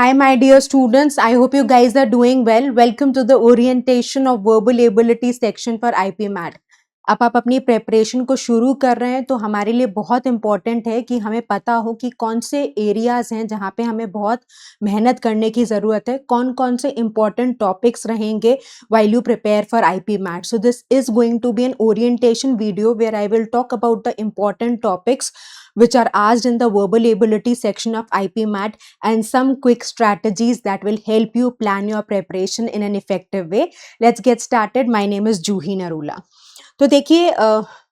Hi, my dear students. I hope you guys are doing well. Welcome to the orientation of verbal ability section for IP MAT. अब आप अपनी preparation को शुरू कर रहे हैं तो हमारे लिए बहुत इंपॉर्टेंट है कि हमें पता हो कि कौन से एरियाज हैं जहाँ पे हमें बहुत मेहनत करने की ज़रूरत है, कौन कौन से इंपॉर्टेंट टॉपिक्स रहेंगे while you prepare for IP MAT. So this is going to be an orientation video where I will talk about the important topics which are asked in the verbal ability section of IP MAT and some quick strategies that will help you plan your preparation in an effective way. Let's get started. My name is Juhi Narula. तो देखिए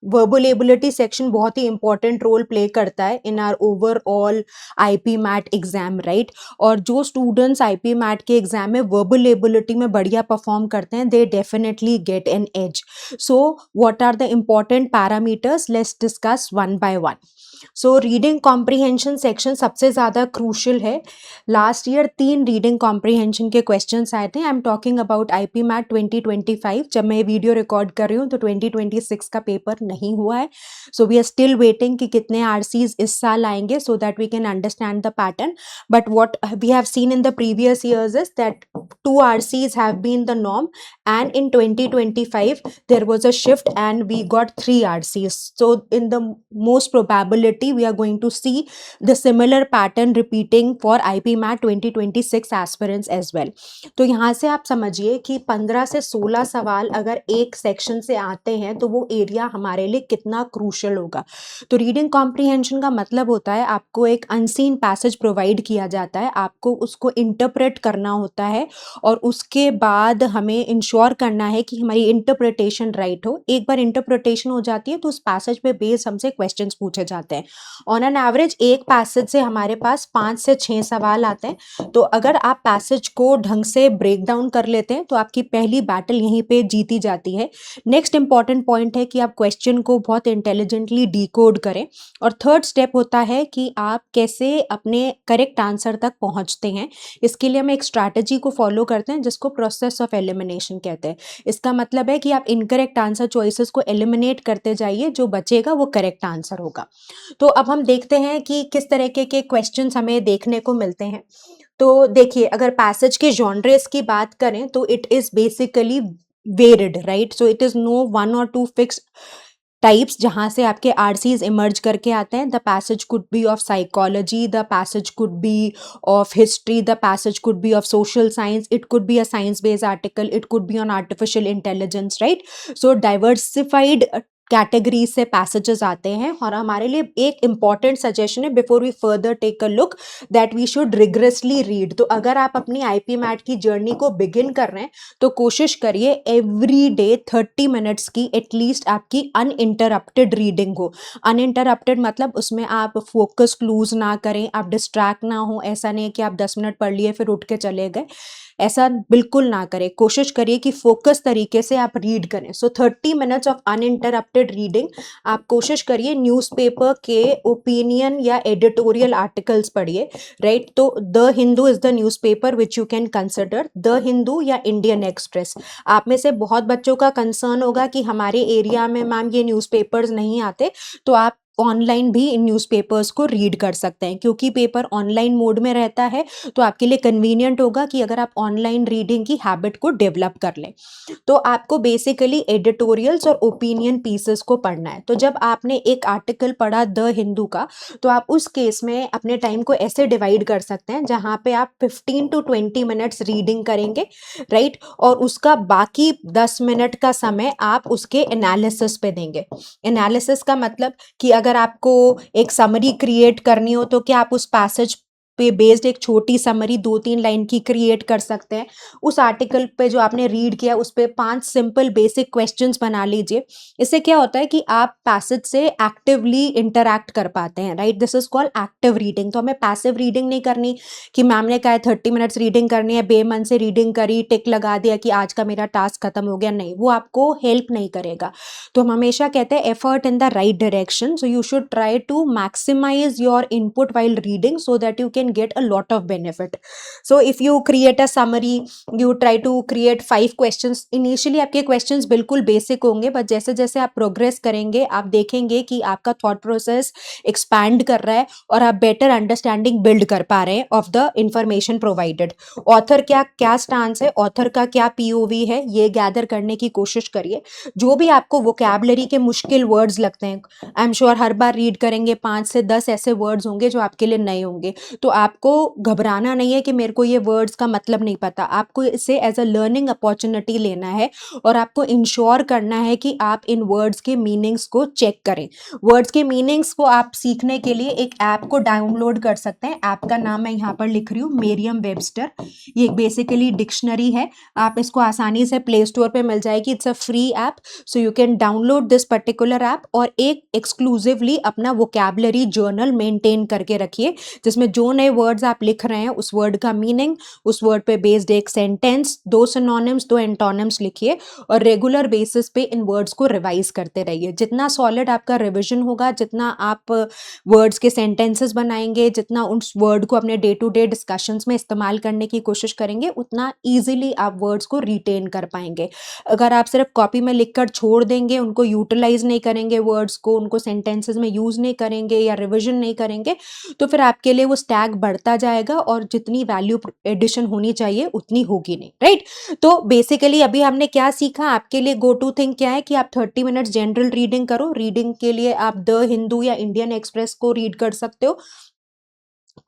verbal ability section बहुत ही important role play करता है in our overall IPMAT exam right. और जो students IPMAT के exam में verbal ability में बढ़िया परफॉर्म करते हैं they definitely get an edge. So what are the important parameters, let's discuss one by one. So reading comprehension section सबसे ज़्यादा क्रूशल है। लास्ट ईयर 3 रीडिंग कॉम्प्रीहेंशन के क्वेश्चंस आए थे। I am talking about IPMAT 2025। जब मैं video record कर रही हूँ तो 2026 का पेपर नहीं हुआ है। So we are still waiting कि कितने आरसीज इस साल आएंगे so that we can understand the pattern. But what we have seen in the previous years is that 2 RCs have been the norm, and in 2025 there was a shift and we got 3 RCs. So in the most probability we are going to see the similar pattern repeating for IP MAT 2026 aspirants as well. तो यहाँ से आप समझिए कि 15 से 16 सवाल अगर एक सेक्शन से आते हैं तो वो एरिया हमारे लिए कितना क्रूशल होगा। तो रीडिंग कॉम्प्रीहेंशन का मतलब होता है आपको एक अनसीन पैसेज प्रोवाइड किया जाता है, आपको उसको इंटरप्रेट करना होता है और उसके बाद हमें इंश्योर करना है कि हमारी इंटरप्रिटेशन राइट हो। एक बार इंटरप्रिटेशन हो जाती है तो उस पैसेज पे बेस हमसे क्वेश्चंस पूछे जाते हैं। ऑन एन एवरेज एक पैसेज से हमारे पास 5 से 6 सवाल आते हैं। तो अगर आप पैसेज को ढंग से ब्रेक डाउन कर लेते हैं तो आपकी पहली बैटल यहीं पे जीती जाती है। नेक्स्ट इंपॉर्टेंट पॉइंट है कि आप क्वेश्चन को बहुत इंटेलिजेंटली डिकोड करें। और थर्ड स्टेप होता है कि आप कैसे अपने करेक्ट आंसर तक पहुंचते हैं। इसके लिए हम एक स्ट्रैटेजी को फॉलो करते हैं जिसको प्रोसेस ऑफ एलिमिनेशन कहते हैं। इसका मतलब है कि आप इनकरेक्ट आंसर चॉइसेस को एलिमिनेट करते जाइए, जो बचेगा वो करेक्ट आंसर होगा। तो अब हम देखते हैं कि किस तरीके के क्वेश्चंस हमें देखने को मिलते हैं। तो देखिए, अगर पैसेज के जॉनरेस की बात करें तो it is basically varied right. So it is no 1 or 2 fixed types जहाँ से आपके आरसीज इमर्ज करके आते हैं। The passage could be of psychology, the passage could be of history, the passage could be of social science, it could be a science based article, it could be on artificial intelligence right. So diversified category से passages आते हैं। और हमारे लिए एक important suggestion है before we further take a look that we should rigorously read. तो अगर आप अपनी आईपी मैट की जर्नी को बिगिन कर रहे हैं तो कोशिश करिए एवरी डे 30 मिनट्स की एटलीस्ट आपकी अनइंटरप्टेड रीडिंग हो। अनइंटरप्टेड मतलब उसमें आप फोकस लूज ना करें, आप डिस्ट्रैक्ट ना हो। ऐसा नहीं है कि आप 10 मिनट पढ़ लिए फिर उठ के चले गए, ऐसा बिल्कुल ना करें। कोशिश करिए कि फोकस तरीके से आप रीड करें। सो 30 मिनट्स ऑफ अनइंटरप्टेड रीडिंग। आप कोशिश करिए न्यूज़पेपर के ओपिनियन या एडिटोरियल आर्टिकल्स पढ़िए राइट। तो the Hindu is the newspaper which you can consider, the Hindu या इंडियन एक्सप्रेस। आप में से बहुत बच्चों का कंसर्न होगा कि हमारे एरिया में मैम ये न्यूज़पेपर्स नहीं आते, तो आप ऑनलाइन भी इन न्यूज़पेपर्स को रीड कर सकते हैं। क्योंकि पेपर ऑनलाइन मोड में रहता है तो आपके लिए कन्वीनियंट होगा कि अगर आप ऑनलाइन रीडिंग की हैबिट को डेवलप कर लें। तो आपको बेसिकली एडिटोरियल्स और ओपिनियन पीसेस को पढ़ना है। तो जब आपने एक आर्टिकल पढ़ा द हिंदू का, तो आप उस केस में अपने टाइम को ऐसे डिवाइड कर सकते हैं जहाँ पे आप 15 to 20 मिनट्स रीडिंग करेंगे राइट। और उसका बाकी 10 मिनट का समय आप उसके एनालिसिस पे देंगे। एनालिसिस का मतलब कि अगर आपको एक समरी क्रिएट करनी हो तो क्या आप उस पैसेज पे बेस्ड एक छोटी समरी 2-3 लाइन की क्रिएट कर सकते हैं। उस आर्टिकल पे जो आपने रीड किया उस पे 5 सिंपल बेसिक क्वेश्चंस बना लीजिए। इससे क्या होता है कि आप पैसेज से एक्टिवली इंटरैक्ट कर पाते हैं right. This is called active reading. तो हमें पैसिव रीडिंग नहीं करनी कि मैम ने कहा है 30 मिनट्स रीडिंग करनी है, बेमन से रीडिंग करी, टिक लगा दिया कि आज का मेरा टास्क खत्म हो गया। नहीं, वो आपको हेल्प नहीं करेगा। तो हम हमेशा कहते हैं effort in the right direction. So you should try to maximise your input while reading so that you can can get a lot of benefit. So if you create a summary, you try to create 5 questions. Initially आपके questions बिल्कुल basic होंगे, but जैसे जैसे आप progress करेंगे आप देखेंगे कि आपका thought process expand कर रहा है और आप better understanding build कर पा रहे हैं of the information provided. Author क्या स्टांस है, ऑथर का क्या पीओवी है, ये गैदर करने की कोशिश करिए. जो भी आपको वोकैबुलरी के मुश्किल वर्ड्स लगते हैं, I am sure her bar read करेंगे 5 से 10 ऐसे वर्ड्स होंगे जो आपके लिए नए होंगे, तो आपको घबराना नहीं है कि मेरे को ये वर्ड्स का मतलब नहीं पता. आपको इसे एज अ लर्निंग अपॉर्चुनिटी लेना है और आपको इंश्योर करना है कि आप इन वर्ड्स के मीनिंग्स को चेक करें. वर्ड्स के मीनिंग्स को आप सीखने के लिए एक ऐप को डाउनलोड कर सकते हैं. ऐप का नाम मैं यहाँ पर लिख रही हूँ, मेरियम वेबस्टर. ये बेसिकली डिक्शनरी है, आप इसको आसानी से प्ले स्टोर पे मिल जाएगी. It's a free app, so you can download this particular app और एक एक्सक्लूसिवली अपना वोकैबुलरी जर्नल मेंटेन करके रखिए, जिसमें जो नए वर्ड्स आप लिख रहे हैं उस वर्ड का मीनिंग, उस वर्ड पे बेस्ड एक सेंटेंस, 2 सिनोनिम्स 2 एंटोनिम्स लिखिए और रेगुलर बेसिस पे इन वर्ड्स को रिवाइज करते रहिए. जितना सॉलिड आपका रिविजन होगा, जितना आप वर्ड्स के सेंटेंसेस बनाएंगे, जितना उस वर्ड को अपने डे टू डे डिस्कशंस में इस्तेमाल करने की कोशिश करेंगे, उतना ईजिली आप वर्ड्स को रिटेन कर पाएंगे. अगर आप सिर्फ कॉपी में लिखकर छोड़ देंगे, उनको यूटिलाइज नहीं करेंगे, वर्ड्स को उनको सेंटेंसेस में यूज नहीं करेंगे या रिविजन नहीं करेंगे, तो फिर आपके लिए वो स्टैक बढ़ता जाएगा और जितनी वैल्यू एडिशन होनी चाहिए उतनी होगी नहीं, राइट? तो बेसिकली अभी हमने क्या सीखा, आपके लिए गो टू थिंग क्या है कि आप 30 मिनट्स जनरल रीडिंग करो. रीडिंग के लिए आप द हिंदू या इंडियन एक्सप्रेस को रीड कर सकते हो.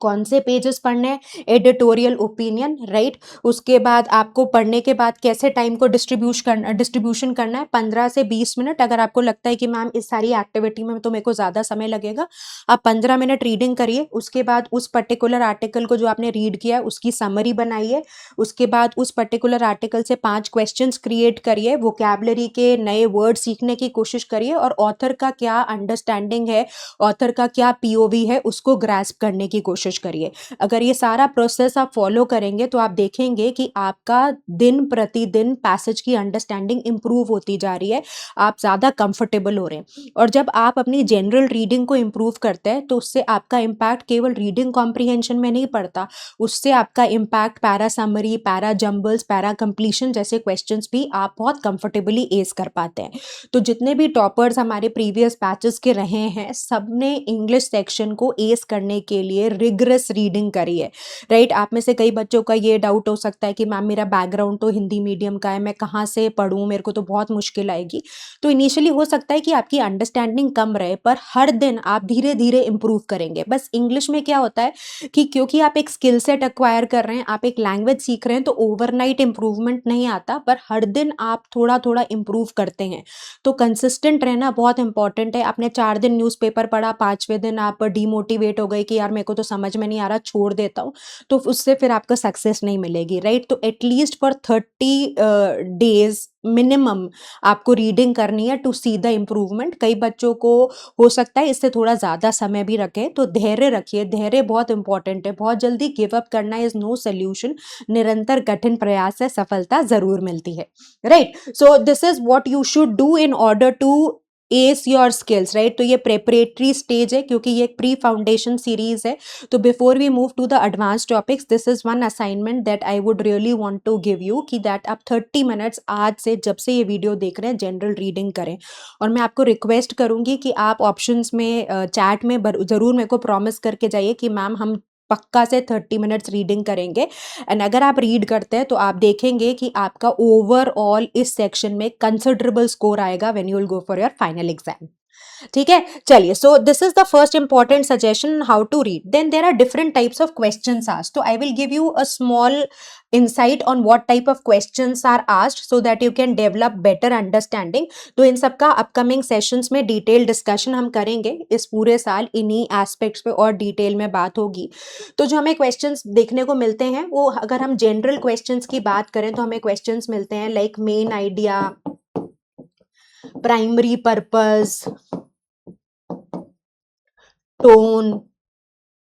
कौन से पेजेस पढ़ने हैं, एडिटोरियल ओपिनियन, राइट? उसके बाद आपको पढ़ने के बाद कैसे टाइम को डिस्ट्रीब्यूशन करना है, 15 से 20 मिनट. अगर आपको लगता है कि मैम इस सारी एक्टिविटी में तो मेरे को ज़्यादा समय लगेगा, आप 15 मिनट रीडिंग करिए. उसके बाद उस पर्टिकुलर आर्टिकल को जो आपने रीड किया है उसकी समरी बनाइए. उसके बाद उस पर्टिकुलर आर्टिकल से 5 क्वेश्चंस क्रिएट करिए, वोकैबुलरी के नए वर्ड सीखने की कोशिश करिए और ऑथर का क्या अंडरस्टैंडिंग है, ऑथर का क्या पीओवी है, उसको ग्रास्प करने की कोशिश करिए. अगर ये सारा प्रोसेस आप फॉलो करेंगे तो आप देखेंगे कि आपका दिन प्रतिदिन पैसेज की अंडरस्टैंडिंग इंप्रूव होती जा रही है, आप ज़्यादा कंफर्टेबल हो रहे हैं. और जब आप अपनी जनरल रीडिंग को इंप्रूव करते हैं तो उससे आपका इम्पैक्ट केवल रीडिंग कॉम्प्रिहेंशन में नहीं पड़ता, उससे आपका impact para summary, para jumbles, para completion जैसे क्वेश्चंस भी आप बहुत कंफर्टेबली एस कर पाते हैं. तो जितने भी टॉपर्स हमारे प्रीवियस बैचेस के रहे हैं, सबने इंग्लिश सेक्शन को एस करने के लिए रिगरस रीडिंग करी है, राइट? आप में से कई बच्चों का ये डाउट हो सकता है कि मैम मेरा बैकग्राउंड तो हिंदी मीडियम का है, मैं कहाँ से पढ़ूँ, मेरे को तो बहुत मुश्किल आएगी. तो इनिशियली हो सकता है कि आपकी अंडरस्टैंडिंग कम रहे, पर हर दिन आप धीरे धीरे इंप्रूव करेंगे. बस इंग्लिश में क्या होता है कि क्योंकि आप एक स्किल सेट एक्वायर कर रहे हैं, आप एक लैंग्वेज सीख रहे हैं, तो ओवरनाइट इंप्रूवमेंट नहीं आता, पर हर दिन आप थोड़ा थोड़ा इंप्रूव करते हैं. तो कंसिस्टेंट रहना बहुत इंपॉर्टेंट है. आपने 4 दिन न्यूज़पेपर पढ़ा, 5वें दिन आप डिमोटिवेट हो गए कि यार मेरे को तो समझ में नहीं आ रहा, छोड़ देता हूँ, तो उससे फिर आपको सक्सेस नहीं मिलेगी, राइट? तो एटलीस्ट फॉर 30 डेज मिनिमम आपको रीडिंग करनी है टू सी द इम्प्रूवमेंट. कई बच्चों को हो सकता है इससे थोड़ा ज़्यादा समय भी रखें, तो धैर्य रखिए. धैर्य बहुत इंपॉर्टेंट है. बहुत जल्दी गिव अप करना इज नो सोल्यूशन. निरंतर कठिन प्रयास से सफलता ज़रूर मिलती है, right? So this is what you should do in order to ace your skills, right? तो ये प्रेपरेटरी स्टेज है क्योंकि ये एक प्री फाउंडेशन सीरीज है. तो before we move to the advance topics, this is one assignment that I would really want to give you कि that आप 30 मिनट्स आज से जब से ये वीडियो देख रहे हैं जनरल रीडिंग करें. और मैं आपको रिक्वेस्ट करूंगी कि आप ऑप्शंस में चैट में ज़रूर मेरे को प्रॉमिस करके जाइए कि मैम हम पक्का से 30 मिनट्स रीडिंग करेंगे. एंड अगर आप रीड करते हैं तो आप देखेंगे कि आपका ओवरऑल इस सेक्शन में कंसिडरेबल स्कोर आएगा when you will go for your final exam. ठीक है, चलिए. So this is the first important suggestion, how to read. Then there are different types of questions asked. तो I will give you a small insight on what type of questions are asked so that you can develop better understanding. तो इन सब का upcoming sessions में detail discussion हम करेंगे. इस पूरे साल इन्हीं एस्पेक्ट्स पे और डिटेल में बात होगी. तो जो हमें क्वेश्चंस देखने को मिलते हैं वो, अगर हम जनरल क्वेश्चंस की बात करें तो हमें क्वेश्चंस मिलते हैं like main idea, primary purpose, tone,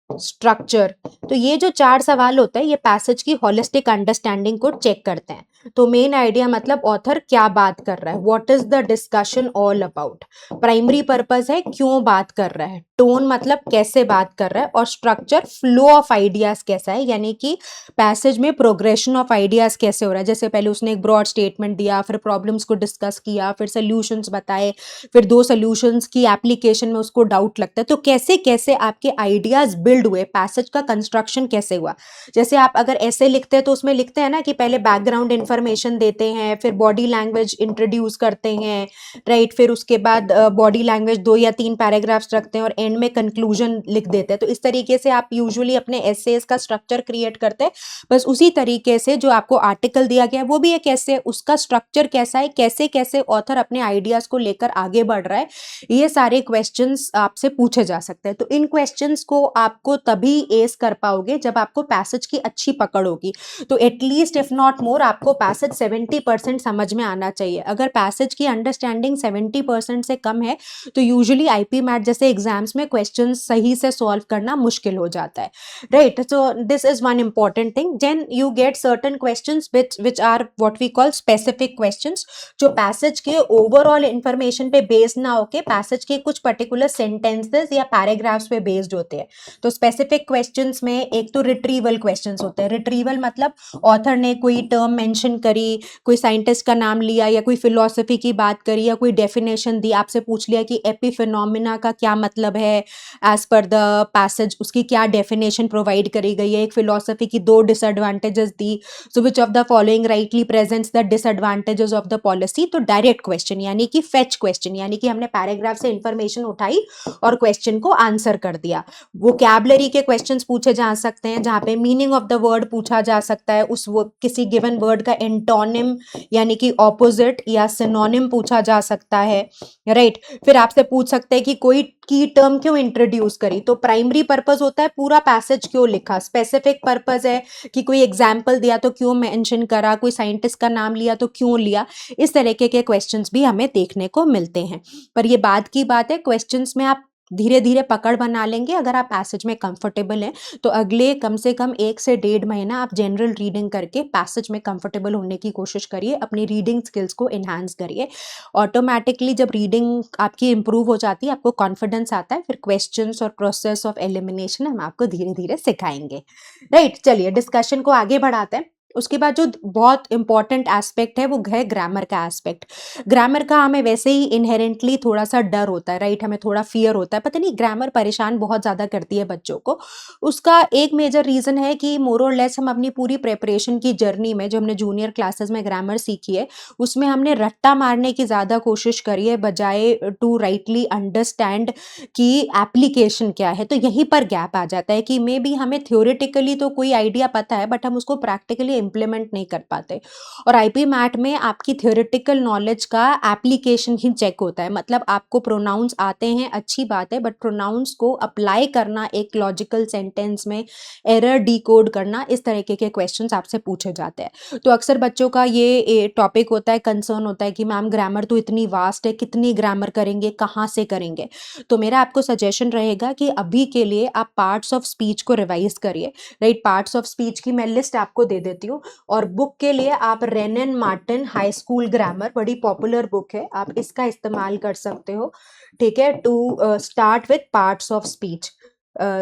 structure. तो ये जो 4 सवाल होते हैं ये पैसेज की होलिस्टिक अंडरस्टैंडिंग को चेक करते हैं. तो मेन आइडिया मतलब ऑथर क्या बात कर रहा है, what is the discussion all about. Primary purpose है क्यों बात कर रहा है, टोन मतलब कैसे बात कर रहा है, और स्ट्रक्चर फ्लो ऑफ आइडियाज कैसा है, यानी कि पैसेज में प्रोग्रेशन ऑफ आइडियाज कैसे हो रहा है। जैसे पहले उसने एक ब्रॉड स्टेटमेंट दिया, फिर प्रॉब्लम्स को डिस्कस किया, फिर सोल्यूशंस बताए, फिर दो सोल्यूशंस की एप्लीकेशन में उसको डाउट लगता है। तो कैसे कैसे आपके आइडियाज बिल्ड हुए, पैसेज का कंस्ट्रक्शन कैसे हुआ। जैसे आप अगर ऐसे लिखते हैं तो उसमें लिखते हैं ना कि पहले बैकग्राउंड इंफॉर्मेशन देते हैं, फिर बॉडी लैंग्वेज इंट्रोड्यूस करते हैं, राइट, फिर उसके बाद बॉडी लैंग्वेज 2 या 3 पैराग्राफ्स रखते हैं और एंड में कंक्लूजन लिख देते हैं। तो इस तरीके से आप यूजुअली अपने एसेज का स्ट्रक्चर क्रिएट करते हैं। बस उसी तरीके से जो आपको आर्टिकल दिया गया है वो भी एक ऐसे, उसका स्ट्रक्चर कैसा है, कैसे कैसे ऑथर अपने आइडियाज को लेकर आगे बढ़ रहा है, ये सारे क्वेश्चंस आपसे पूछे जा सकते हैं। तो इन क्वेश्चंस को आपको तभी एस कर पाओगे जब आपको पैसेज की अच्छी पकड़ होगी। तो एटलीस्ट इफ नॉट मोर आपको पैसेज 70% समझ में आना चाहिए। अगर पैसेज की अंडरस्टैंडिंग 70% से कम है तो यूजुअली आईपी मैट जैसे एग्जाम्स में क्वेश्चन सही से सॉल्व करना मुश्किल हो जाता है, right. So this is one important thing. Then you get certain questions which are what we call specific questions, जो पैसेज के ओवरऑल इंफॉर्मेशन पे बेस्ड ना होके पैसेज के कुछ पर्टिकुलर सेंटेंसेस या पैराग्राफ्स पे बेस्ड होते हैं। तो स्पेसिफिक क्वेश्चंस में एक तो रिट्रीवल क्वेश्चंस होते हैं। रिट्रीवल मतलब ऑथर ने कोई टर्म मेंशन करी, कोई साइंटिस्ट का नाम लिया या कोई फिलॉसफी की बात करी या कोई डेफिनेशन दी, आपसे पूछ लिया कि एपिफेनोमेना का क्या मतलब है एज पर द पैसेज, उसकी क्या डेफिनेशन प्रोवाइड करी गई है। एक फिलॉसफी की 2 disadvantages the, so which of the following rightly presents the disadvantages of the policy. तो डायरेक्ट क्वेश्चन यानी कि फेच क्वेश्चन, यानी कि हमने पैराग्राफ से इंफॉर्मेशन उठाई और क्वेश्चन को आंसर कर दिया। वोकैबुलरी के क्वेश्चंस पूछे जा सकते हैं जहां पे मीनिंग ऑफ द वर्ड पूछा जा सकता है, उस वो किसी गिवन वर्ड का एंटोनिम यानी कि ऑपोजिट या सिनोनिम पूछा जा सकता है, राइट। फिर आपसे पूछ सकते हैं कि कोई की टर्म क्यों इंट्रोड्यूस करी। तो प्राइमरी पर्पस होता है पूरा पैसेज क्यों लिखा, स्पेसिफिक पर्पस है कि कोई एग्जाम्पल दिया तो क्यों मेंशन करा, कोई साइंटिस्ट का नाम लिया तो क्यों लिया। इस तरीके के क्वेश्चंस भी हमें देखने को मिलते हैं। पर ये बात की बात है, क्वेश्चंस में आप धीरे धीरे पकड़ बना लेंगे। अगर आप पैसेज में कंफर्टेबल हैं तो अगले कम से कम 1 से 1.5 महीना आप जनरल रीडिंग करके पैसेज में कंफर्टेबल होने की कोशिश करिए, अपनी रीडिंग स्किल्स को एनहांस करिए। ऑटोमेटिकली जब रीडिंग आपकी इंप्रूव हो जाती है, आपको कॉन्फिडेंस आता है, फिर क्वेश्चंस और प्रोसेस ऑफ एलिमिनेशन हम आपको धीरे धीरे सिखाएंगे, राइट। चलिए डिस्कशन को आगे बढ़ाते हैं। उसके बाद जो बहुत इंपॉर्टेंट एस्पेक्ट है वो है ग्रामर का एस्पेक्ट। ग्रामर का हमें वैसे ही इनहेरेंटली थोड़ा सा डर होता है, राइट, हमें थोड़ा फियर होता है, पता नहीं ग्रामर परेशान बहुत ज़्यादा करती है बच्चों को। उसका एक मेजर रीज़न है कि मोर और लेस हम अपनी पूरी प्रिपरेशन की जर्नी में, जो हमने जूनियर क्लासेस में ग्रामर सीखी है, उसमें हमने रट्टा मारने की ज़्यादा कोशिश करी है बजाय टू राइटली अंडरस्टैंड कि एप्लीकेशन क्या है। तो यहीं पर गैप आ जाता है कि मे बी हमें थ्योरेटिकली तो कोई आइडिया पता है बट हम उसको प्रैक्टिकली इम्प्लीमेंट नहीं कर पाते। और आईपी मैट में आपकी थ्योरेटिकल नॉलेज का एप्लीकेशन ही चेक होता है। मतलब आपको प्रोनाउंस आते हैं, अच्छी बात है, बट प्रोनाउंस को अप्लाई करना एक लॉजिकल सेंटेंस में, एरर डिकोड करना, इस तरीके के क्वेश्चंस आपसे पूछे जाते हैं। तो अक्सर बच्चों का ये टॉपिक होता है, कंसर्न होता है कि मैम ग्रामर तो इतनी वास्ट है, कितनी ग्रामर करेंगे, कहाँ से करेंगे। तो मेरा आपको सजेशन रहेगा कि अभी के लिए आप पार्ट्स ऑफ स्पीच को रिवाइज करिए, राइट। पार्ट्स ऑफ स्पीच की मैं लिस्ट आपको दे देती हूँ। और बुक के लिए आप Wren and Martin high school grammar, बड़ी पॉपुलर बुक है, आप इसका इस्तेमाल कर सकते हो, ठीक है, to start with parts of speech.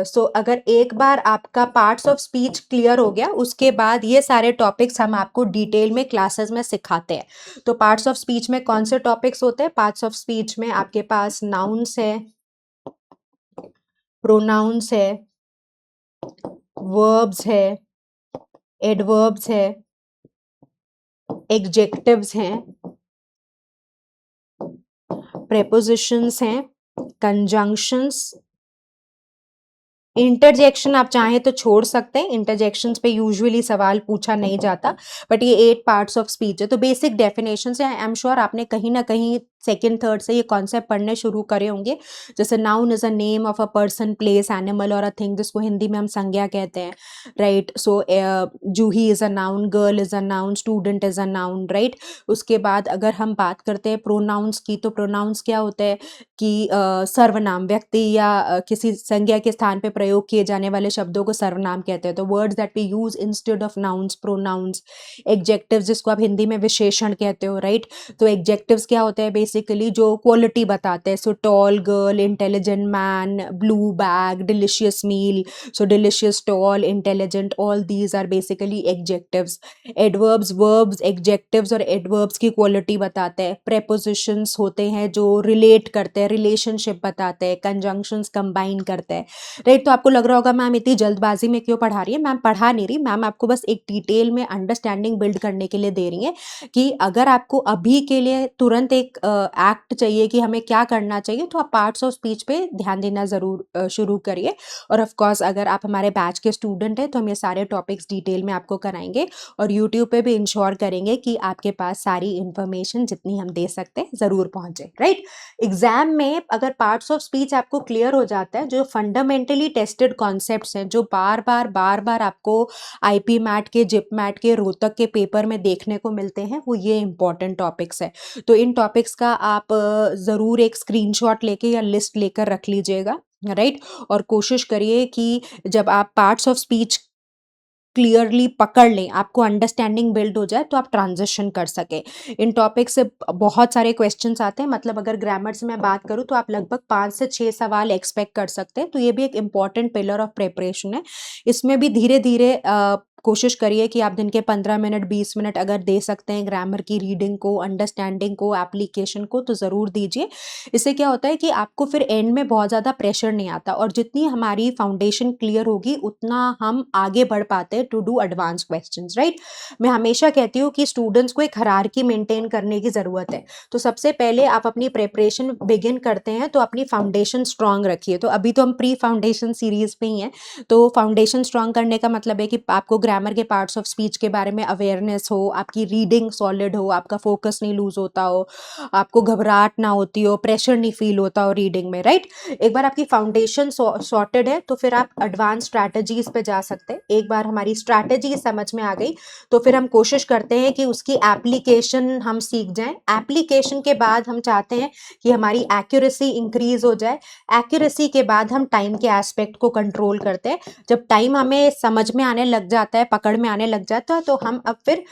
So अगर एक बार आपका पार्ट्स ऑफ स्पीच क्लियर हो गया, उसके बाद ये सारे टॉपिक्स हम आपको डिटेल में क्लासेस में सिखाते हैं। तो पार्ट्स ऑफ स्पीच में कौन से टॉपिक्स होते हैं? पार्ट्स ऑफ स्पीच में आपके पास नाउन्स है, प्रोनाउंस है, वर्ब्स है, एडवर्ब्स है, एडजेक्टिव्स हैं, प्रेपोजिशंस हैं, कंजंक्शंस, इंटरजेक्शन आप चाहें तो छोड़ सकते हैं, इंटरजेक्शंस पे यूजुअली सवाल पूछा नहीं जाता, बट ये 8 पार्ट्स ऑफ स्पीच है। तो बेसिक डेफिनेशन है, आई एम श्योर आपने कहीं ना कहीं सेकंड थर्ड से ये कॉन्सेप्ट पढ़ने शुरू करे होंगे। जैसे noun is a name of a person, place, animal और अ थिंग, जिसको हिंदी में हम संज्ञा कहते हैं, right. So Juhi is a noun, girl is a noun, student is a noun, right. उसके बाद अगर हम बात करते हैं प्रोनाउंस की, तो प्रोनाउंस क्या होता है कि सर्वनाम, व्यक्ति या किसी संज्ञा के स्थान पे प्रयोग किए जाने वाले शब्दों को सर्वनाम कहते हैं। तो words that we use instead of nouns, pronouns. Adjectives, जिसको आप हिंदी में विशेषण कहते हो, राइट। तो एडजेक्टिव्स क्या होते हैं बेसिकली, जो क्वालिटी बताते हैं। So tall girl, intelligent man, blue bag, delicious meal. So delicious, tall, intelligent, all these are basically adjectives. Adverbs, verbs, adjectives और एडवर्ब्स की क्वालिटी बताते हैं। प्रेपोजिशंस होते हैं जो रिलेट करते हैं, रिलेशनशिप बताते हैं। कंजंक्शंस कंबाइन करते हैं, राइट। तो आपको लग रहा होगा मैम इतनी जल्दबाजी में क्यों पढ़ा रही है। मैम पढ़ा नहीं रही, मैम आपको बस एक डिटेल में अंडरस्टैंडिंग बिल्ड करने के लिए दे रही है कि अगर आपको अभी के लिए तुरंत एक एक्ट चाहिए कि हमें क्या करना चाहिए, तो आप पार्ट्स ऑफ स्पीच पे ध्यान देना ज़रूर शुरू करिए। और ऑफ कोर्स अगर आप हमारे बैच के स्टूडेंट हैं तो हम ये सारे टॉपिक्स डिटेल में आपको कराएंगे और यूट्यूब पे भी इंश्योर करेंगे कि आपके पास सारी इन्फॉर्मेशन जितनी हम दे सकते हैं ज़रूर पहुंचे, राइट। एग्जाम में अगर पार्ट्स ऑफ स्पीच आपको क्लियर हो जाता है, जो फंडामेंटली टेस्टेड कॉन्सेप्ट्स हैं, जो बार बार आपको आईपी मैट के, जिप मैट के, रोहतक के पेपर में देखने को मिलते हैं, वो ये इंपॉर्टेंट टॉपिक्स है। तो इन टॉपिक्स का आप ज़रूर एक स्क्रीनशॉट लेके या लिस्ट लेकर रख लीजिएगा, राइट। और कोशिश करिए कि जब आप पार्ट्स ऑफ स्पीच क्लियरली पकड़ लें, आपको अंडरस्टैंडिंग बिल्ड हो जाए, तो आप ट्रांजिशन कर सके। इन टॉपिक से बहुत सारे क्वेश्चंस आते हैं, मतलब अगर ग्रामर से मैं बात करूँ तो आप लगभग 5 से 6 सवाल एक्सपेक्ट कर सकते हैं। तो ये भी एक इम्पॉर्टेंट पिलर ऑफ प्रिपरेशन है। इसमें भी धीरे धीरे कोशिश करिए कि आप दिन के 15 मिनट 20 मिनट अगर दे सकते हैं ग्रामर की रीडिंग को, अंडरस्टैंडिंग को, एप्लीकेशन को, तो ज़रूर दीजिए। इससे क्या होता है कि आपको फिर एंड में बहुत ज़्यादा प्रेशर नहीं आता, और जितनी हमारी फाउंडेशन क्लियर होगी उतना हम आगे बढ़ पाते हैं to do advance questions, right. मैं हमेशा कहती हूँ कि स्टूडेंट्स को एक हायरार्की मेंटेन करने की ज़रूरत है। तो सबसे पहले आप अपनी प्रिपरेशन बिगिन करते हैं तो अपनी फाउंडेशन स्ट्रांग रखिए। तो अभी तो हम प्री फाउंडेशन सीरीज पे ही हैं। तो फाउंडेशन स्ट्रांग करने का मतलब है कि आपको ग्रामर के पार्ट्स ऑफ स्पीच के बारे में अवेयरनेस हो, आपकी रीडिंग सॉलिड हो, आपका फोकस नहीं लूज होता हो, आपको घबराहट ना होती हो, प्रेशर नहीं फील होता हो रीडिंग में, राइट। एक बार आपकी फाउंडेशन सॉर्टेड है तो फिर आप एडवांस स्ट्रैटेजीज पे जा सकते हैं। एक बार हमारी स्ट्रैटेजी समझ में आ गई तो फिर हम कोशिश करते हैं कि उसकी एप्लीकेशन हम सीख जाएं। एप्लीकेशन के बाद हम चाहते हैं कि हमारी एक्यूरेसी इंक्रीज हो जाए। एक्यूरेसी के बाद हम टाइम के एस्पेक्ट को कंट्रोल करते हैं। जब टाइम हमें समझ में आने लग जाता है, पकड़ में आने लग जाता है, तो हम अब फिर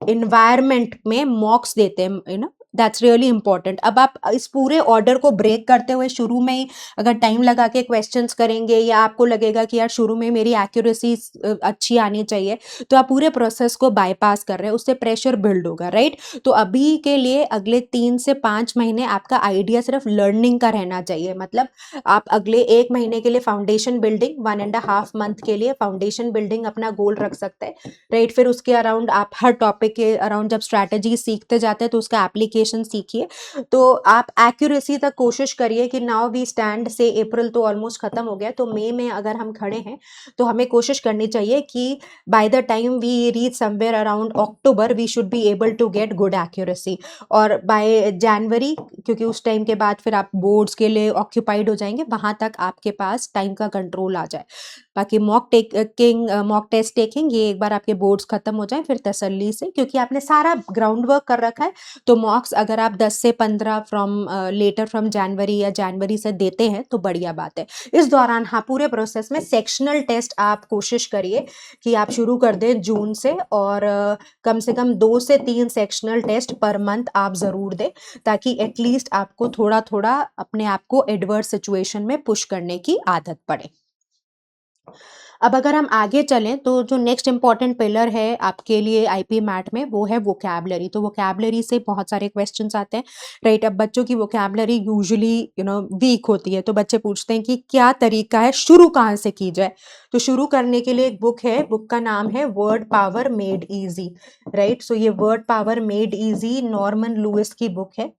इन्वायरमेंट में मॉक्स देते हैं, दैट्स रियली इंपॉर्टेंट। अब आप इस पूरे ऑर्डर को ब्रेक करते हुए शुरू में ही अगर टाइम लगा के क्वेश्चंस करेंगे, या आपको लगेगा कि यार शुरू में मेरी एक्यूरेसी अच्छी आनी चाहिए, तो आप पूरे प्रोसेस को बाईपास कर रहे हैं, उससे प्रेशर बिल्ड होगा, राइट। तो अभी के लिए अगले 3 से 5 महीने आपका आइडिया सिर्फ लर्निंग का रहना चाहिए। मतलब आप अगले 1 महीने के लिए फाउंडेशन बिल्डिंग, 1.5 मंथ के लिए फाउंडेशन बिल्डिंग अपना गोल रख सकते हैं, राइट। फिर उसके अराउंड आप हर टॉपिक के अराउंड जब स्ट्रैटेजी सीखते जाते हैं तो उसका एप्लीकेशन सीखिए। तो आप एक्यूरेसी तक कोशिश करिए कि नाउ वी स्टैंड से अप्रैल तो ऑलमोस्ट खत्म हो गया, तो मई में अगर हम खड़े हैं तो हमें कोशिश करनी चाहिए कि by the time we reach somewhere around October we should be able to get good accuracy. और बाय जनवरी, क्योंकि उस टाइम के बाद फिर आप बोर्ड्स के लिए ऑक्यूपाइड हो जाएंगे, वहां तक आपके पास टाइम का कंट्रोल आ जाए। बाकी मॉक टेस्ट टेकिंग, ये एक बार आपके बोर्ड्स खत्म हो जाए फिर तसल्ली से, क्योंकि आपने सारा ग्राउंड वर्क कर रखा है। तो मॉक्स अगर आप 10 से 15 फ्रॉम जनवरी या जनवरी से देते हैं तो बढ़िया बात है। इस दौरान हाँ, पूरे प्रोसेस में सेक्शनल टेस्ट आप कोशिश करिए कि आप शुरू कर दें जून से, और कम से कम 2 से 3 सेक्शनल टेस्ट पर मंथ आप ज़रूर दें, ताकि एटलीस्ट आपको थोड़ा थोड़ा अपने आप को एडवर्स सिचुएशन में पुश करने की आदत पड़े। अब अगर हम आगे चलें तो जो नेक्स्ट इंपॉर्टेंट पिलर है आपके लिए आईपी मैट में, वो है वोकैबलरी। तो वोकैबलरी से बहुत सारे क्वेश्चंस आते हैं, राइट। अब बच्चों की वोकैबलरी यूजुअली वीक होती है, तो बच्चे पूछते हैं कि क्या तरीका है, शुरू कहाँ से की जाए। तो शुरू करने के लिए एक बुक है, बुक का नाम है word power made easy, right. So ये word power made easy Norman Lewis की बुक है।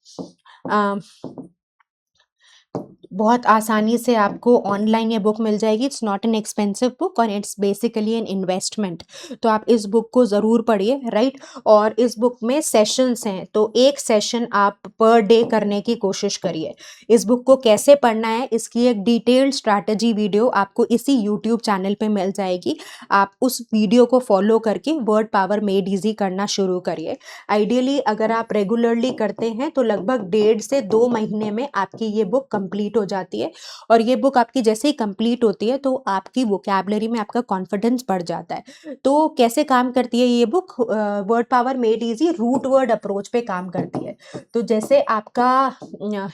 बहुत आसानी से आपको ऑनलाइन ये बुक मिल जाएगी। It's not an expensive book और इट्स बेसिकली एन इन्वेस्टमेंट। तो आप इस बुक को ज़रूर पढ़िए, राइट। और इस बुक में सेशंस हैं, तो एक सेशन आप पर डे करने की कोशिश करिए। इस बुक को कैसे पढ़ना है, इसकी एक डिटेल्ड स्ट्रैटेजी वीडियो आपको इसी यूट्यूब चैनल पे मिल जाएगी। आप उस वीडियो को फॉलो करके वर्ड पावर मेड ईजी करना शुरू करिए। आइडियली अगर आप रेगुलरली करते हैं तो लगभग 1.5 से 2 महीने में आपकी ये बुक कंप्लीट हो जाती है। और ये बुक आपकी जैसे ही कंप्लीट होती है तो आपकी वोकैबुलरी में आपका कॉन्फिडेंस बढ़ जाता है। तो कैसे काम करती है ये book? Word power made easy root word approach पे काम करती है। तो जैसे आपका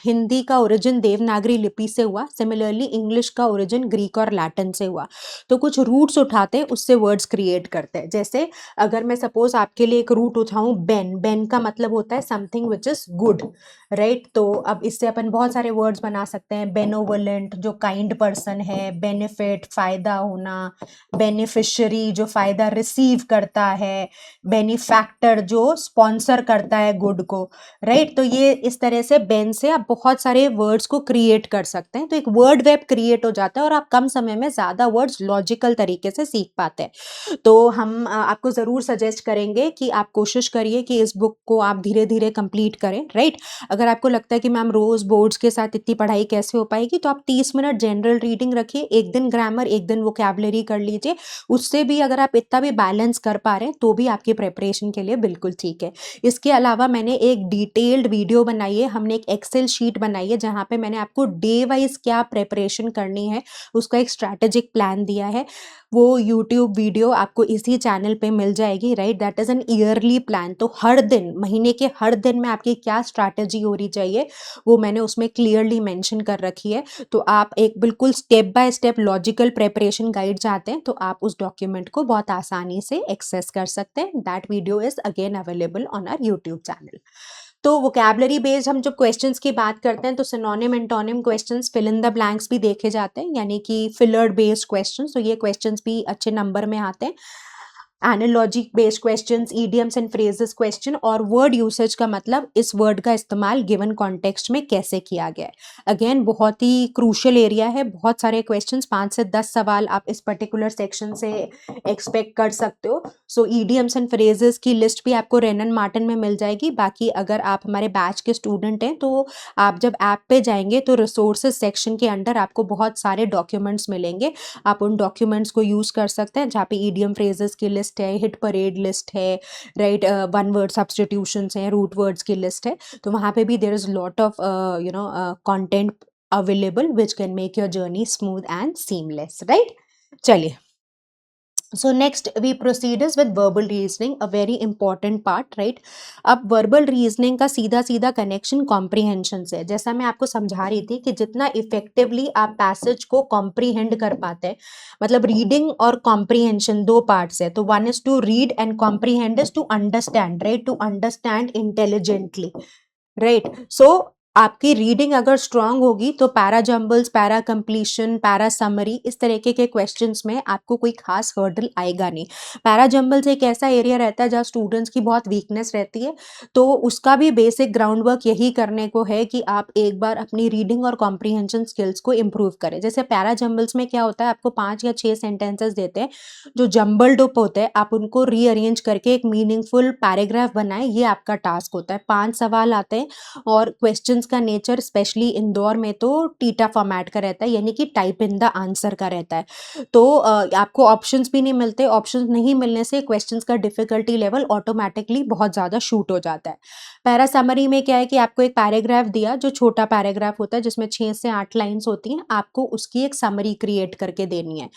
हिंदी का ओरिजिन देवनागरी लिपि से हुआ, सिमिलरली इंग्लिश का ओरिजिन ग्रीक और लैटिन से हुआ। तो कुछ रूट्स उठाते हैं, उससे वर्ड्स क्रिएट करते हैं। जैसे अगर मैं सपोज आपके लिए एक रूट उठाऊं, बेन। बेन का मतलब होता है something which is good, right. तो अब इससे अपन बहुत सारे वर्ड्स बना सकते हैं। बेनोवलेंट जो काइंड पर्सन है, बेनिफिट फायदा होना, बेनिफिशियरी जो फायदा रिसीव करता है, बेनिफैक्टर जो स्पॉन्सर करता है गुड को, राइट। तो ये इस तरह से बेन से आप बहुत सारे वर्ड्स को क्रिएट कर सकते हैं। तो एक वर्ड वेब क्रिएट हो जाता है और आप कम समय में ज़्यादा वर्ड्स लॉजिकल तरीके से सीख पाते हैं। तो हम आपको ज़रूर सजेस्ट करेंगे कि आप कोशिश करिए कि इस बुक को आप धीरे धीरे कंप्लीट करें, राइट। अगर आपको लगता है कि मैम रोज़ बोर्ड्स के साथ इतनी पढ़ाई कैसे हो पाएगी, तो आप 30 मिनट जनरल रीडिंग रखिए, एक दिन ग्रामर, एक दिन वोकैबुलरी कर लीजिए। उससे भी अगर आप इतना भी बैलेंस कर पा रहे हैं तो भी आपकी प्रिपरेशन के लिए बिल्कुल ठीक है। इसके अलावा मैंने एक डिटेल्ड वीडियो बनाई है, हमने एक एक्सेल शीट बनाई है जहाँ पे मैंने आपको डे वाइज क्या प्रिपरेशन करनी है उसका एक स्ट्रैटेजिक प्लान दिया है। वो यूट्यूब वीडियो आपको इसी चैनल पे मिल जाएगी, right. That is an yearly plan. तो हर दिन, महीने के हर दिन में आपकी क्या स्ट्रैटेजी हो रही चाहिए वो मैंने उसमें क्लियरली मेंशन कर रखी है। तो आप एक बिल्कुल step by step logical preparation guide चाहते हैं तो आप उस डॉक्यूमेंट को बहुत आसानी से एक्सेस कर सकते हैं। That video is again available on our YouTube channel. तो वोकैबुलरी बेस्ड हम जब क्वेश्चंस की बात करते हैं तो synonym antonym questions, fill in the blanks भी देखे जाते हैं, यानी कि फिलर बेस्ड क्वेश्चंस। तो ये क्वेश्चंस भी अच्छे नंबर में आते हैं। Analogy based questions, idioms and phrases question, और वर्ड यूसेज का मतलब इस वर्ड का इस्तेमाल गिवन कॉन्टेक्स्ट में कैसे किया गया है। अगेन बहुत ही क्रूशियल एरिया है, बहुत सारे क्वेश्चंस, 5 से 10 सवाल आप इस पर्टिकुलर सेक्शन से एक्सपेक्ट कर सकते हो। सो ईडियम्स एंड फ्रेजेस की लिस्ट भी आपको रेनन मार्टिन में मिल जाएगी। बाकी अगर आप हमारे बैच के स्टूडेंट हैं तो आप जब ऐप पे जाएंगे तो रिसोर्सेज सेक्शन के अंडर आपको बहुत सारे डॉक्यूमेंट्स मिलेंगे। आप उन डॉक्यूमेंट्स को यूज कर सकते हैं जहाँ पे ईडियम फ्रेजेस की लिस्ट है, हिट परेड लिस्ट है, राइट, वन वर्ड सब्स्टिट्यूशंस हैं, रूट वर्ड्स की लिस्ट है। तो वहाँ पे भी there is lot of content available which can make your journey smooth and seamless, right. चलिए, so next we proceed is with verbal reasoning, a very important part, right। अब verbal reasoning का सीधा सीधा connection comprehension से है। जैसा मैं आपको समझा रही थी कि जितना effectively आप passage को comprehend कर पाते हैं, मतलब reading और comprehension दो parts है। तो one is to read and comprehend is to understand, right, to understand intelligently, right. So आपकी रीडिंग अगर स्ट्रांग होगी तो para jumbles, para completion, para summary, इस तरीके के क्वेश्चंस में आपको कोई खास हर्डल आएगा नहीं। पैरा जंबल्स एक ऐसा एरिया रहता है जहाँ स्टूडेंट्स की बहुत वीकनेस रहती है। तो उसका भी बेसिक ग्राउंड वर्क यही करने को है कि आप एक बार अपनी रीडिंग और कॉम्प्रीहेंशन स्किल्स को इम्प्रूव करें। जैसे पैरा जंबल्स में क्या होता है, आपको 5 या 6 सेंटेंसेस देते हैं जो जंबल्ड अप होते हैं, आप उनको रीअरेंज करके एक मीनिंगफुल पैराग्राफ बनाएं, ये आपका टास्क होता है। 5 सवाल आते हैं और क्वेश्चंस का नेचर स्पेशली इंदौर में तो टीटा फॉर्मेट का रहता है, यानी कि टाइप इन द आंसर का रहता है। तो आपको ऑप्शंस भी नहीं मिलते। ऑप्शंस नहीं मिलने से क्वेश्चंस का डिफिकल्टी लेवल ऑटोमेटिकली बहुत ज़्यादा शूट हो जाता है। पैरा समरी में क्या है कि आपको एक पैराग्राफ दिया जो छोटा पैराग्राफ होता है जिसमें 6 से 8 लाइन्स होती हैं, आपको उसकी एक समरी क्रिएट करके देनी है।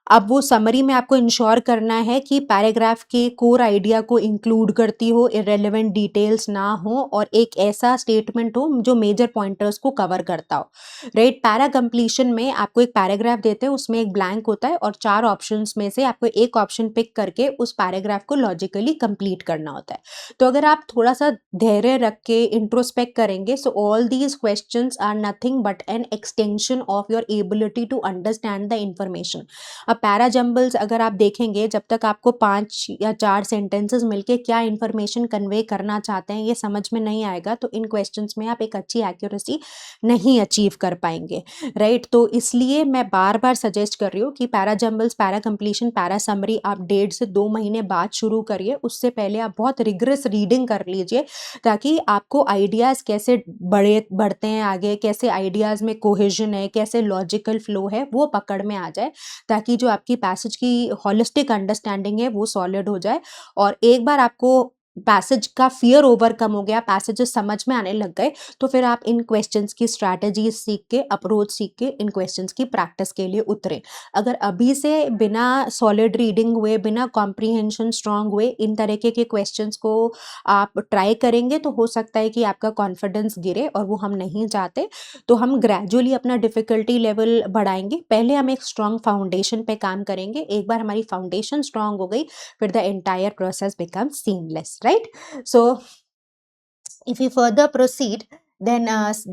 अब वो समरी में आपको इंश्योर करना है कि पैराग्राफ के कोर आइडिया को इंक्लूड करती हो, इररिलेवेंट डिटेल्स ना हो और एक ऐसा स्टेटमेंट हो जो मेजर पॉइंटर्स को कवर करता हो, राइट। पैरा कंप्लीशन में आपको एक पैराग्राफ देते हैं, उसमें एक ब्लैंक होता है और 4 ऑप्शंस में से आपको एक ऑप्शन पिक करके उस पैराग्राफ को लॉजिकली कंप्लीट करना होता है। तो अगर आप थोड़ा सा धैर्य रख के इंट्रोस्पेक्ट करेंगे, so all these questions are nothing but an extension of your ability to understand the information. अब पैरा जंबल्स अगर आप देखेंगे, जब तक आपको 5 या 4 सेंटेंसेस मिलके क्या इन्फॉर्मेशन कन्वे करना चाहते हैं ये समझ में नहीं आएगा, तो इन क्वेश्चंस में आप एक अच्छी एक्यूरेसी नहीं अचीव कर पाएंगे, राइट। तो इसलिए मैं बार बार सजेस्ट कर रही हूँ कि para jumbles, para completion, para summary आप 1.5 से 2 महीने बाद शुरू करिए। उससे पहले आप बहुत रिगरस रीडिंग कर लीजिए, ताकि आपको आइडियाज़ कैसे बढ़ते हैं आगे, कैसे आइडियाज़ में कोहेजन है, कैसे लॉजिकल फ्लो है, वो पकड़ में आ जाए, ताकि जो आपकी पैसेज की होलिस्टिक अंडरस्टैंडिंग है वो सॉलिड हो जाए। और एक बार आपको पैसेज का फियर ओवरकम हो गया, पैसेजेस समझ में आने लग गए, तो फिर आप इन क्वेश्चंस की स्ट्रैटेजीज सीख के, अप्रोच सीख के इन क्वेश्चंस की प्रैक्टिस के लिए उतरे। अगर अभी से बिना सॉलिड रीडिंग हुए, बिना कॉम्प्रीहेंशन स्ट्रांग हुए इन तरीके के क्वेश्चंस को आप ट्राई करेंगे, तो हो सकता है कि आपका कॉन्फिडेंस गिरे, और वो हम नहीं चाहते। तो हम ग्रेजुअली अपना डिफिकल्टी लेवल बढ़ाएंगे। पहले हम एक स्ट्रांग फाउंडेशन पे काम करेंगे। एक बार हमारी फाउंडेशन स्ट्रांग हो गई, फिर the entire process becomes seamless, right? So if you further proceed, then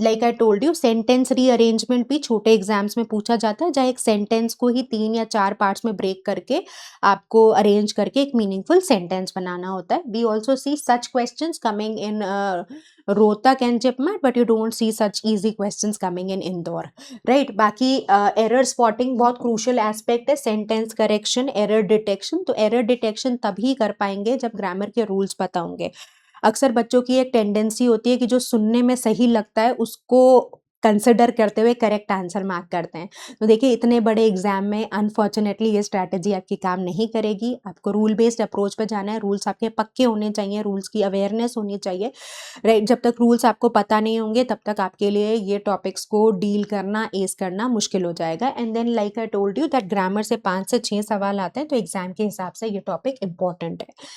like I told you, sentence rearrangement भी छोटे एग्जाम्स में पूछा जाता है, जहाँ एक सेंटेंस को ही 3 या 4 पार्ट्स में ब्रेक करके आपको अरेंज करके एक मीनिंगफुल सेंटेंस बनाना होता है। We also see such questions coming in Rohtak and JIPMAT, but you don't see such easy questions coming in Indore, right. बाकी एरर स्पॉटिंग बहुत क्रूशियल एस्पेक्ट है, सेंटेंस करेक्शन, एरर डिटेक्शन। तो एरर डिटेक्शन तभी कर पाएंगे जब ग्रामर के रूल्स पता होंगे। अक्सर बच्चों की एक टेंडेंसी होती है कि जो सुनने में सही लगता है उसको कंसिडर करते हुए करेक्ट आंसर मार्क करते हैं। तो देखिए, इतने बड़े एग्जाम में अनफॉर्चुनेटली ये स्ट्रैटेजी आपकी काम नहीं करेगी। आपको रूल बेस्ड अप्रोच पे जाना है, रूल्स आपके पक्के होने चाहिए, रूल्स की अवेयरनेस होनी चाहिए, राइट। जब तक रूल्स आपको पता नहीं होंगे तब तक आपके लिए ये टॉपिक्स को डील करना, एस करना मुश्किल हो जाएगा। And then like I told you that grammar से 5 से 6 सवाल आते हैं, तो एग्जाम के हिसाब से ये टॉपिक इंपॉर्टेंट है।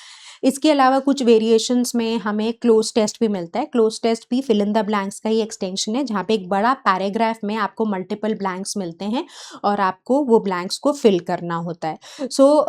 इसके अलावा कुछ वेरिएशंस में हमें क्लोज टेस्ट भी मिलता है। क्लोज टेस्ट भी फिल इन द ब्लैंक्स का ही एक्सटेंशन है, जहाँ पे एक बड़ा पैराग्राफ में आपको मल्टीपल ब्लैंक्स मिलते हैं और आपको वो ब्लैंक्स को फिल करना होता है। So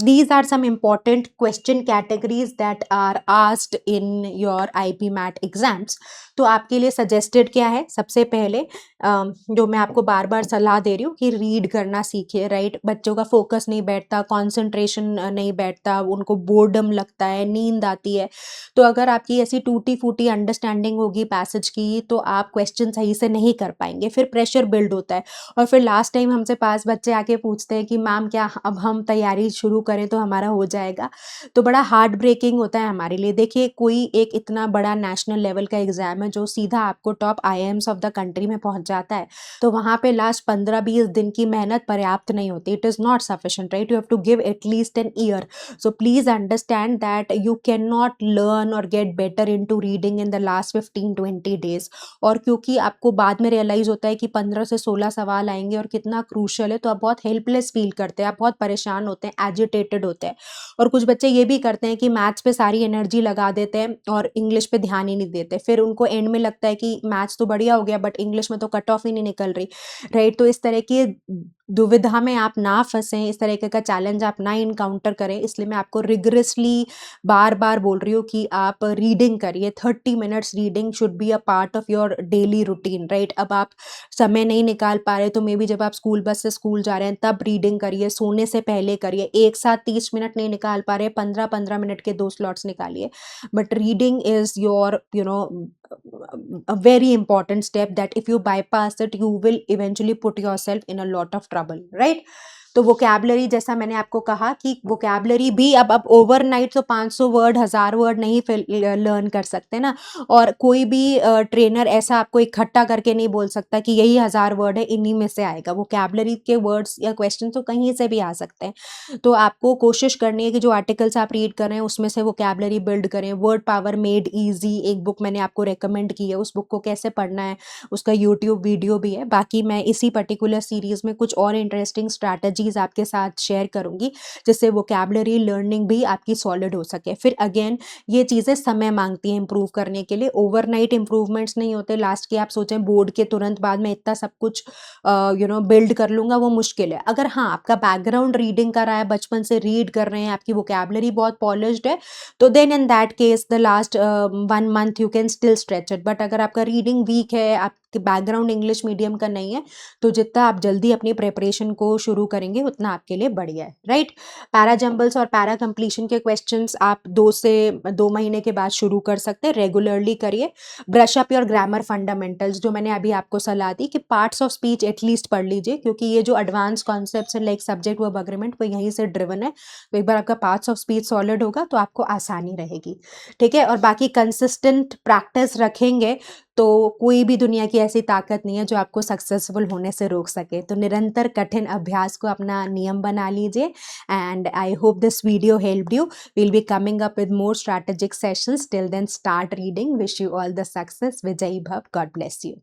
these are some important question categories that are asked in your IPMAT exams. तो आपके लिए सजेस्टेड क्या है? सबसे पहले जो मैं आपको बार बार सलाह दे रही हूँ कि रीड करना सीखिए, राइट। बच्चों का फोकस नहीं बैठता, कॉन्सेंट्रेशन नहीं बैठता, उनको बोर्डम लगता है, नींद आती है। तो अगर आपकी ऐसी टूटी फूटी अंडरस्टैंडिंग होगी पैसेज की, तो आप क्वेश्चन सही से नहीं कर पाएंगे, फिर प्रेशर बिल्ड होता है। और फिर लास्ट टाइम हमसे 5 बच्चे आके पूछते हैं कि मैम क्या अब हम तैयारी शुरू करें तो हमारा हो जाएगा? तो बड़ा हार्ट ब्रेकिंग होता है हमारे लिए। देखिए, कोई एक इतना बड़ा नेशनल लेवल का एग्जाम है जो सीधा आपको top IIMs of the country में पहुंच जाता है, तो वहां पे लास्ट 15-20 दिन की मेहनत पर्याप्त नहीं होती। It is not sufficient, right. You have to give at least an year. So please understand that you cannot learn or get better into reading in the last 15-20 days। और क्योंकि आपको बाद में रियलाइज होता है कि 15 से 16 सवाल आएंगे और कितना क्रूशल है, तो आप बहुत हेल्पलेस फील करते हैं, आप बहुत परेशान होते हैं, एजिटेटेड होते हैं। और कुछ बच्चे ये भी करते हैं कि मैथ्स पे सारी एनर्जी लगा देते हैं और इंग्लिश पे ध्यान ही नहीं देते। फिर उनको एंड में लगता है कि मैथ्स तो बढ़िया हो गया बट इंग्लिश में तो कट ऑफ ही नहीं निकल रही, राइट। तो इस तरह की दुविधा में आप ना फंसें, इस तरह का चैलेंज आप ना इनकाउंटर करें, इसलिए मैं आपको रिगरसली बार बार बोल रही हूँ कि आप रीडिंग करिए। 30 minutes reading should be a part of your daily routine, right. अब आप समय नहीं निकाल पा रहे तो मे बी जब आप स्कूल बस से स्कूल जा रहे हैं तब रीडिंग करिए, सोने से पहले करिए। एक साथ 30 मिनट नहीं निकाल पा रहे, 15-15 मिनट के 2 स्लॉट्स निकालिए। But reading is your a very important step that if you bypass it you will eventually put yourself in a lot of trouble, right? तो वोकैबुलरी, जैसा मैंने आपको कहा कि वोकैबुलरी भी अब ओवरनाइट तो 500 वर्ड 1000 वर्ड नहीं लर्न कर सकते ना। और कोई भी ट्रेनर ऐसा आपको इकट्ठा करके नहीं बोल सकता कि यही 1000 वर्ड है, इन्हीं में से आएगा। वोकैबुलरी के वर्ड्स या क्वेश्चन तो कहीं से भी आ सकते हैं। तो आपको कोशिश करनी है कि जो आर्टिकल्स आप रीड कर रहे हैं उसमें से वोकैबुलरी बिल्ड करें। वर्ड पावर मेड ईजी एक बुक मैंने आपको रेकमेंड की है, उस बुक को कैसे पढ़ना है उसका यूट्यूब वीडियो भी है। बाकी मैं इसी पर्टिकुलर सीरीज में कुछ और इंटरेस्टिंग स्ट्रैटेजीज आपके साथ शेयर करूंगी जिससे वोकैबुलरी लर्निंग भी आपकी सॉलिड हो सके। फिर अगेन ये चीजें समय मांगती हैं इंप्रूव करने के लिए, ओवरनाइट इंप्रूवमेंट्स नहीं होते। लास्ट के आप सोचें बोर्ड के तुरंत बाद में इतना सब कुछ बिल्ड कर लूंगा, वो मुश्किल है। अगर हाँ आपका बैकग्राउंड रीडिंग का रहा है, बचपन से रीड कर रहे हैं, आपकी वोकैबुलरी बहुत पॉलिश्ड है, तो then in that case the last 1 month you can still stretch it. But अगर आपका रीडिंग वीक है, आप कि बैकग्राउंड इंग्लिश मीडियम का नहीं है, तो जितना आप जल्दी अपनी प्रिपरेशन को शुरू करेंगे उतना आपके लिए बढ़िया है, राइट। पैरा जंबल्स और पैरा कंप्लीशन के क्वेश्चंस आप 2 महीने के बाद शुरू कर सकते हैं, रेगुलरली करिए। Brush up your grammar fundamentals, जो मैंने अभी आपको सलाह दी कि पार्ट्स ऑफ स्पीच एटलीस्ट पढ़ लीजिए, क्योंकि ये जो एडवांस कॉन्सेप्ट्स हैं लाइक सब्जेक्ट वर्ब एग्रीमेंट वो यहीं से ड्रिवन है। तो एक बार आपका पार्ट्स ऑफ स्पीच सॉलिड होगा तो आपको आसानी रहेगी, ठीक है। और बाकी कंसिस्टेंट प्रैक्टिस रखेंगे तो कोई भी दुनिया की ऐसी ताकत नहीं है जो आपको सक्सेसफुल होने से रोक सके। तो निरंतर कठिन अभ्यास को अपना नियम बना लीजिए। And I hope this video helped you. We'll be coming up with more strategic sessions. Till then, start reading. Wish you all the success. Vijay Bhav. God bless you.